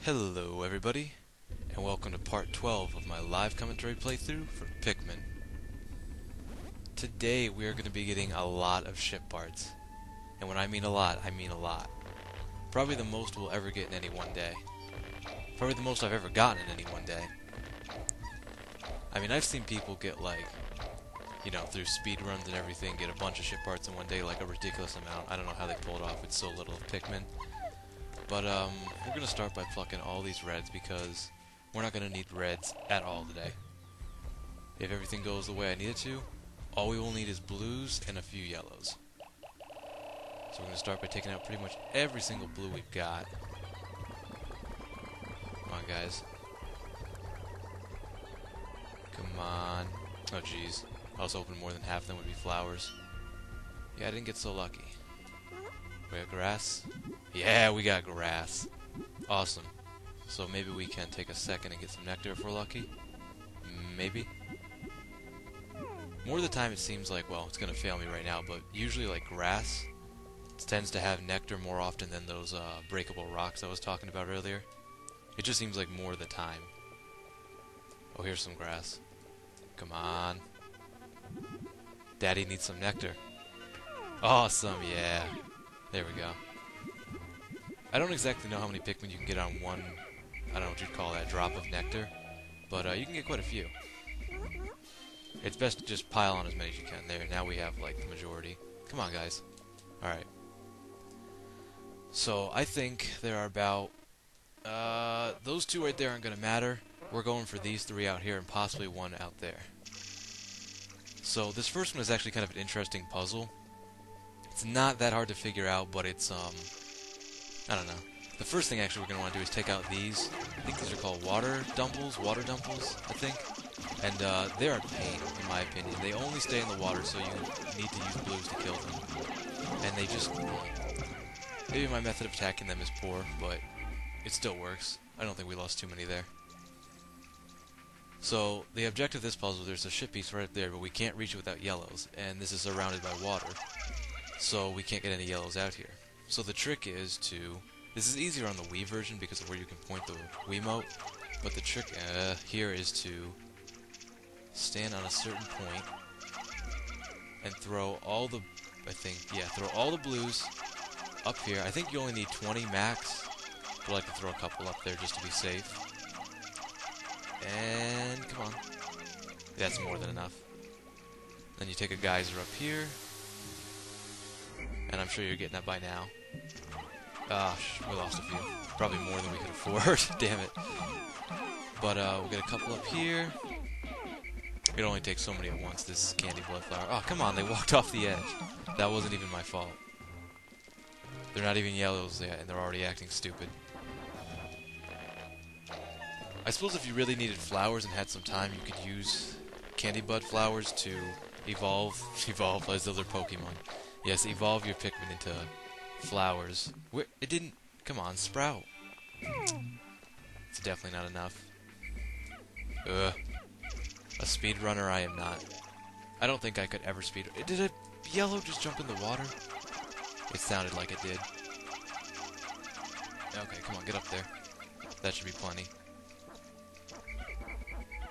Hello everybody, and welcome to part 12 of my live commentary playthrough for Pikmin. Today we are going to be getting a lot of ship parts. And when I mean a lot, I mean a lot. Probably the most we'll ever get in any one day. Probably the most I've ever gotten in any one day. I mean, I've seen people get like, through speed runs and everything, get a bunch of ship parts in one day, like a ridiculous amount. I don't know how they pull it off with so little of Pikmin. But, we're going to start by plucking all these reds because we're not going to need reds at all today. If everything goes the way I need it to, all we will need is blues and a few yellows. So we're going to start by taking out pretty much every single blue we've got. Come on, guys. Come on. Oh, jeez. I was hoping more than half of them would be flowers. Yeah, I didn't get so lucky. We got grass? Yeah, we got grass. Awesome. So maybe we can take a second and get some nectar if we're lucky? Maybe? More of the time it seems like, well, it's gonna fail me right now, but usually like grass tends to have nectar more often than those breakable rocks I was talking about earlier. It just seems like more of the time. Oh, here's some grass. Come on. Daddy needs some nectar. Awesome, yeah. There we go. I don't exactly know how many Pikmin you can get on one, I don't know what you'd call that, drop of nectar, but you can get quite a few. It's best to just pile on as many as you can. There, now we have, like, the majority. Come on, guys. Alright. So, I think there are about, those two right there aren't going to matter. We're going for these three out here and possibly one out there. So, this first one is actually kind of an interesting puzzle. It's not that hard to figure out, but it's, I don't know. The first thing actually we're going to want to do is take out these. I think these are called water dumples, I think. And they're a pain, in my opinion. They only stay in the water, so you need to use blues to kill them. And they just... Maybe my method of attacking them is poor, but it still works. I don't think we lost too many there. So, the objective of this puzzle, there's a ship piece right there, but we can't reach it without yellows. And this is surrounded by water, so we can't get any yellows out here. So the trick is to... This is easier on the Wii version because of where you can point the Wiimote, but the trick here is to stand on a certain point and throw all the... throw all the blues up here. I think you only need 20 max, but I like to throw a couple up there just to be safe. And... come on. That's more than enough. Then you take a geyser up here. And I'm sure you're getting that by now. Gosh, we lost a few. Probably more than we could afford. Damn it. But we'll get a couple up here. It only takes so many at once, this candy blood flower. Oh, come on, they walked off the edge. That wasn't even my fault. They're not even yellows yet, and they're already acting stupid. I suppose if you really needed flowers and had some time, you could use candy bud flowers to evolve as other Pokemon. Yes, evolve your Pikmin into flowers. It didn't... Come on, sprout. It's definitely not enough. Ugh. A speedrunner I am not. I don't think I could ever speed... Did a yellow just jump in the water? It sounded like it did. Okay, come on, get up there. That should be plenty.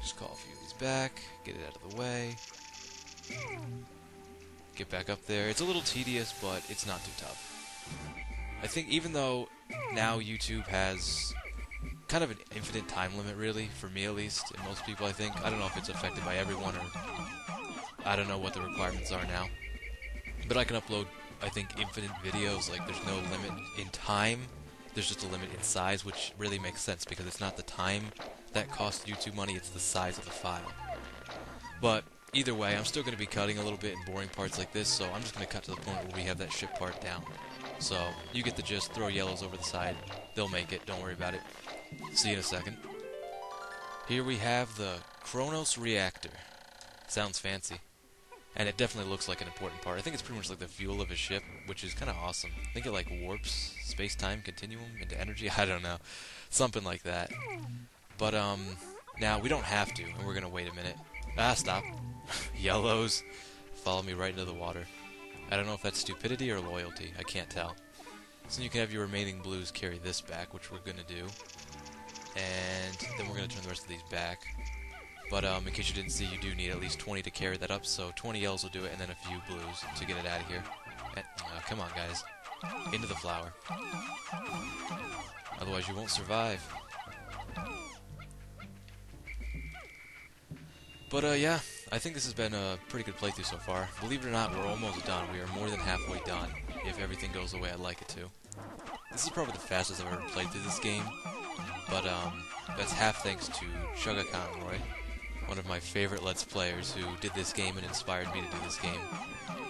Just call a few of these back, get it out of the way. Get back up there. It's a little tedious, but it's not too tough. I think even though now YouTube has kind of an infinite time limit, really, for me at least, and most people I think, I don't know if it's affected by everyone or I don't know what the requirements are now. But I can upload, I think, infinite videos, like there's no limit in time, there's just a limit in size, which really makes sense because it's not the time that costs YouTube money, it's the size of the file. But either way, I'm still going to be cutting a little bit in boring parts like this, so I'm just going to cut to the point where we have that ship part down. So, you get the gist, throw yellows over the side, they'll make it, don't worry about it. See you in a second. Here we have the Kronos Reactor. Sounds fancy. And it definitely looks like an important part. I think it's pretty much like the fuel of a ship, which is kind of awesome. I think it like warps space-time continuum into energy, I don't know. Something like that. But, now we don't have to, and we're going to wait a minute. Ah, stop. Yellows. Follow me right into the water. I don't know if that's stupidity or loyalty. I can't tell. So you can have your remaining blues carry this back, which we're going to do. and then we're going to turn the rest of these back. But in case you didn't see, you do need at least 20 to carry that up, so 20 yellows will do it, and then a few blues to get it out of here. And, come on, guys. Into the flower. Otherwise, you won't survive. But, yeah, I think this has been a pretty good playthrough so far. Believe it or not, we're almost done. We are more than halfway done, if everything goes the way I'd like it to. This is probably the fastest I've ever played through this game, but, that's half thanks to Roy, one of my favorite Let's Players who did this game and inspired me to do this game.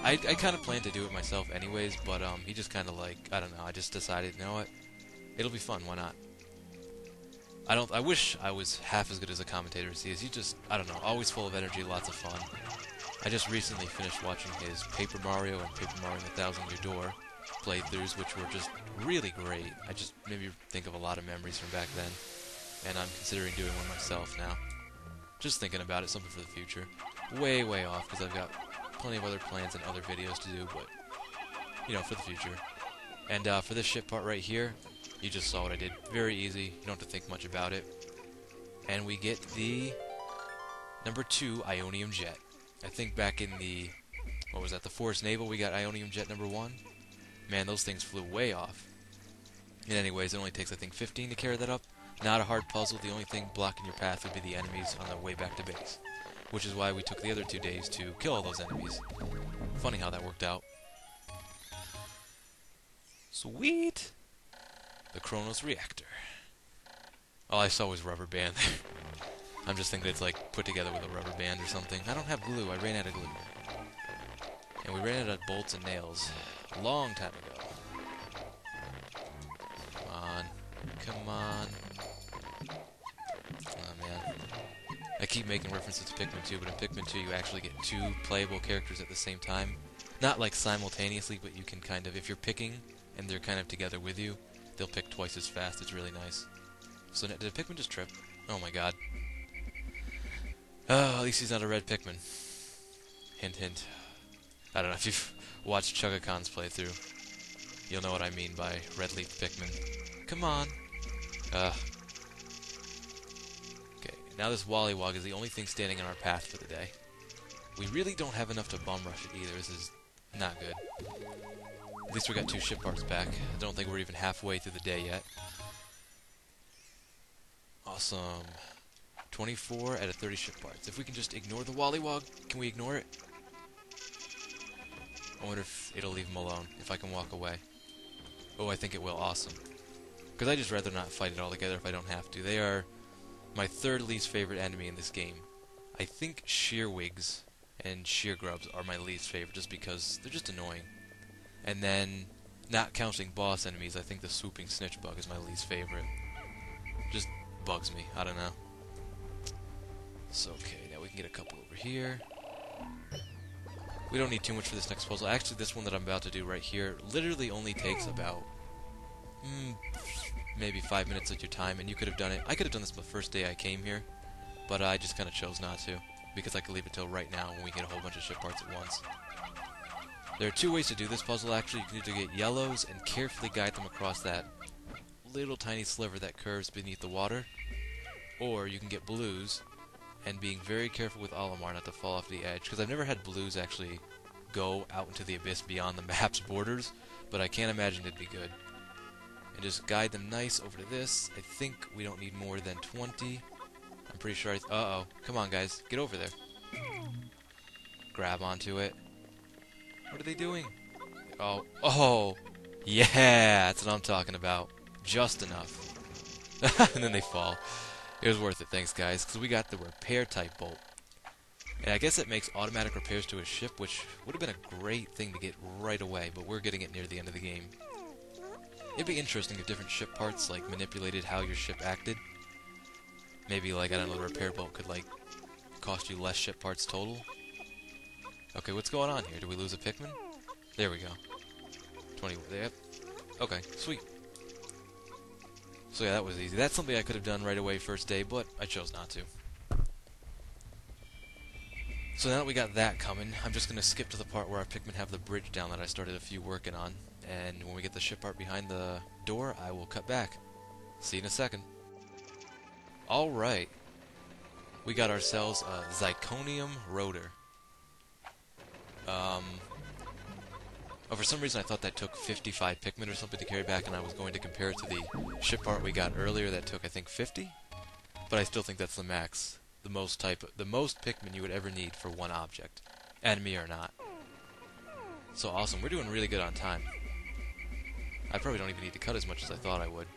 I kind of planned to do it myself anyways, but he just kind of like, I don't know, I just decided, you know what, it'll be fun, why not? I wish I was half as good as a commentator as he is. He's just, I don't know, always full of energy, lots of fun. I just recently finished watching his Paper Mario and Paper Mario and the Thousand Year Door playthroughs, which were just really great. I just made me think of a lot of memories from back then, and I'm considering doing one myself now. Just thinking about it, something for the future. Way, way off, because I've got plenty of other plans and other videos to do, but, you know, for the future. And for this ship part right here, you just saw what I did. Very easy, you don't have to think much about it. And we get the number 2 Ionium Jet. I think back in the, what was that, the Forest Naval, we got Ionium Jet number 1. Man, those things flew way off. And anyways, it only takes, I think, 15 to carry that up. Not a hard puzzle, the only thing blocking your path would be the enemies on the way back to base. Which is why we took the other 2 days to kill all those enemies. Funny how that worked out. Sweet! The Kronos Reactor. All I saw was rubber band there. I'm just thinking it's like put together with a rubber band or something. I don't have glue, I ran out of glue. And we ran out of bolts and nails a long time ago. Come on. Come on. Oh man. I keep making references to Pikmin 2, but in Pikmin 2 you actually get 2 playable characters at the same time. Not like simultaneously, but you can kind of, if you're picking and they're kind of together with you, they'll pick twice as fast. It's really nice. So did Pikmin just trip? Oh my god. Oh, at least he's not a red Pikmin. Hint, hint. I don't know if you've watched Chugga-Khan's playthrough. You'll know what I mean by red leaf Pikmin. Come on. Okay, now this Wollywog is the only thing standing in our path for the day. We really don't have enough to bum rush it either. This is not good. At least we got 2 ship parts back. I don't think we're even halfway through the day yet. Awesome. 24 out of 30 ship parts. If we can just ignore the Wollywog, can we ignore it? I wonder if it'll leave him alone, if I can walk away. Oh, I think it will. Awesome. Because I'd just rather not fight it all together if I don't have to. They are my 3rd least favorite enemy in this game. I think Shearwigs and Sheargrubs are my least favorite just because they're just annoying. And then, not counting boss enemies, I think the Swooping Snitchbug is my least favorite. Just bugs me. I don't know. So, okay, now we can get a couple over here. We don't need too much for this next puzzle. Actually, this one that I'm about to do right here literally only takes about maybe 5 minutes of your time, and you could have done it. I could have done this the first day I came here, but I just kind of chose not to, because I could leave it till right now when we get a whole bunch of ship parts at once. There are 2 ways to do this puzzle, actually. You can either get yellows and carefully guide them across that little tiny sliver that curves beneath the water, or you can get blues, and being very careful with Olimar not to fall off the edge, because I've never had blues actually go out into the abyss beyond the map's borders, but I can't imagine it'd be good. And just guide them nice over to this. I think we don't need more than 20. I'm pretty sure uh-oh. Come on, guys. Get over there. Grab onto it. What are they doing? Oh. Oh! Yeah! That's what I'm talking about. Just enough. And then they fall. It was worth it, thanks guys, because we got the repair type bolt. And I guess it makes automatic repairs to a ship, which would have been a great thing to get right away, but we're getting it near the end of the game. It'd be interesting if different ship parts, like, manipulated how your ship acted. Maybe, like, I don't know, the repair bolt could, like, cost you less ship parts total. Okay, what's going on here? Do we lose a Pikmin? There we go. 20, yep. Okay, sweet. So yeah, that was easy. That's something I could have done right away first day, but I chose not to. So now that we got that coming, I'm just going to skip to the part where our Pikmin have the bridge down that I started a few working on. And when we get the ship part behind the door, I will cut back. See you in a second. Alright. We got ourselves a zirconium rotor. For some reason I thought that took 55 Pikmin or something to carry back, and I was going to compare it to the ship part we got earlier that took, I think, 50? But I still think that's the max. The most Pikmin you would ever need for one object. Enemy or not. So awesome. We're doing really good on time. I probably don't even need to cut as much as I thought I would.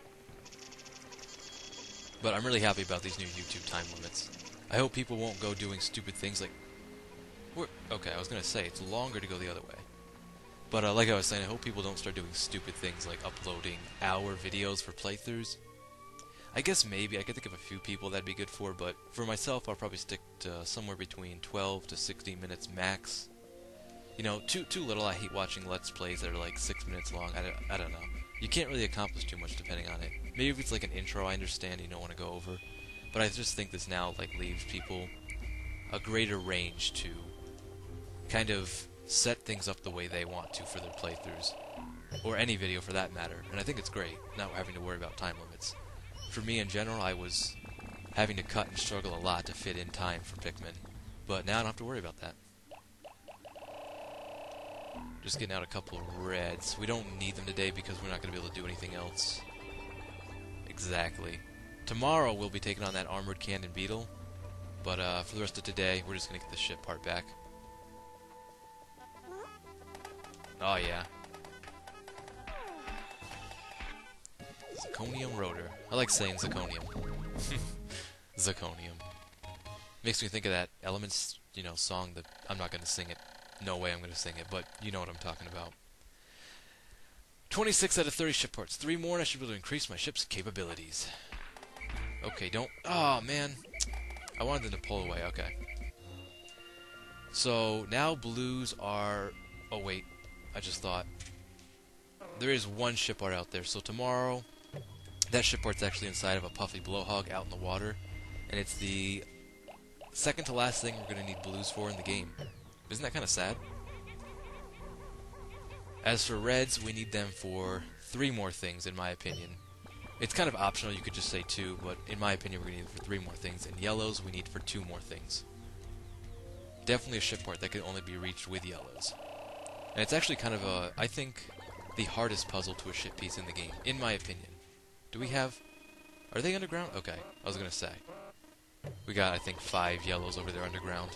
But I'm really happy about these new YouTube time limits. I hope people won't go doing stupid things like... Okay, I was going to say, it's longer to go the other way. But like I was saying, I hope people don't start doing stupid things like uploading hour videos for playthroughs. I guess maybe, I could think of a few people that'd be good for, but for myself I'll probably stick to somewhere between 12 to 16 minutes max. You know, too little. I hate watching Let's Plays that are like 6 minutes long. I don't know. You can't really accomplish too much depending on it. Maybe if it's like an intro, I understand you don't want to go over. But I just think this now like leaves people a greater range to kind of set things up the way they want to for their playthroughs. Or any video for that matter. And I think it's great, not having to worry about time limits. For me in general, I was having to cut and struggle a lot to fit in time for Pikmin. But now I don't have to worry about that. Just getting out a couple of reds. We don't need them today because we're not going to be able to do anything else. Exactly. Tomorrow we'll be taking on that armored cannon beetle. But for the rest of today, we're just going to get the ship part back. Oh yeah. Zirconium rotor. I like saying zirconium. Zirconium. Makes me think of that Elements, song that I'm not going to sing it. No way I'm going to sing it, but you know what I'm talking about. 26 out of 30 ship parts. 3 more and I should be able to increase my ship's capabilities. Okay, don't... Oh, man. I wanted them to pull away. Okay. So, now blues are... Oh, wait. I just thought. There is one ship art out there. So tomorrow, that ship art's actually inside of a puffy blowhog out in the water. And it's the second to last thing we're going to need blues for in the game. Isn't that kind of sad? As for reds, we need them for 3 more things, in my opinion. It's kind of optional, you could just say 2, but in my opinion we're going to need them for 3 more things. And yellows, we need for 2 more things. Definitely a ship part that can only be reached with yellows. And it's actually kind of I think, the hardest puzzle to a ship piece in the game, in my opinion. Do we have... Are they underground? Okay, I was going to say. We got, I think, 5 yellows over there underground.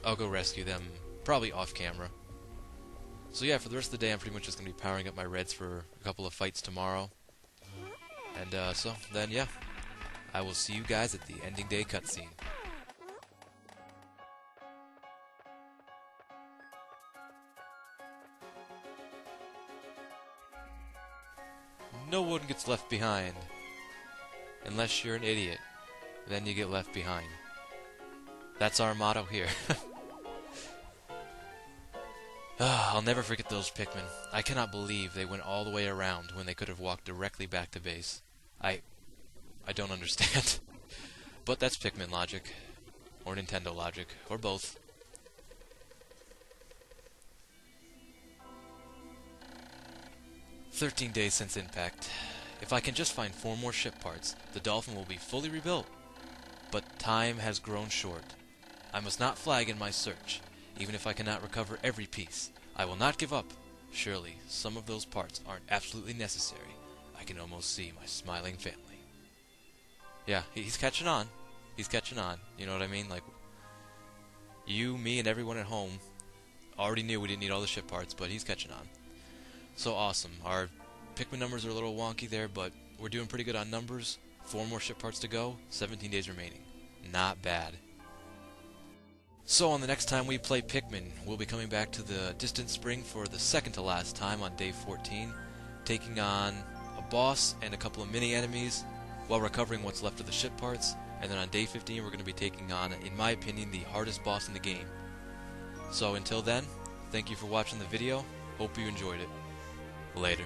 I'll go rescue them, probably off camera. So yeah, for the rest of the day, I'm pretty much just going to be powering up my reds for a couple of fights tomorrow. And so, then yeah, I will see you guys at the ending day cutscene. No one gets left behind. Unless you're an idiot. Then you get left behind. That's our motto here. I'll never forget those Pikmin. I cannot believe they went all the way around when they could have walked directly back to base. I don't understand. But that's Pikmin logic. Or Nintendo logic. Or both. "13 days since impact. If I can just find 4 more ship parts, the Dolphin will be fully rebuilt. But time has grown short. I must not flag in my search. Even if I cannot recover every piece, I will not give up. Surely, some of those parts aren't absolutely necessary. I can almost see my smiling family." Yeah, he's catching on. He's catching on. You know what I mean? Like, you, me, and everyone at home already knew we didn't need all the ship parts, but he's catching on. So awesome. Our Pikmin numbers are a little wonky there, but we're doing pretty good on numbers. 4 more ship parts to go, 17 days remaining. Not bad. So on the next time we play Pikmin, we'll be coming back to the Distant Spring for the second to last time on day 14, taking on a boss and a couple of mini-enemies while recovering what's left of the ship parts, and then on day 15 we're going to be taking on, in my opinion, the hardest boss in the game. So until then, thank you for watching the video. Hope you enjoyed it. Later.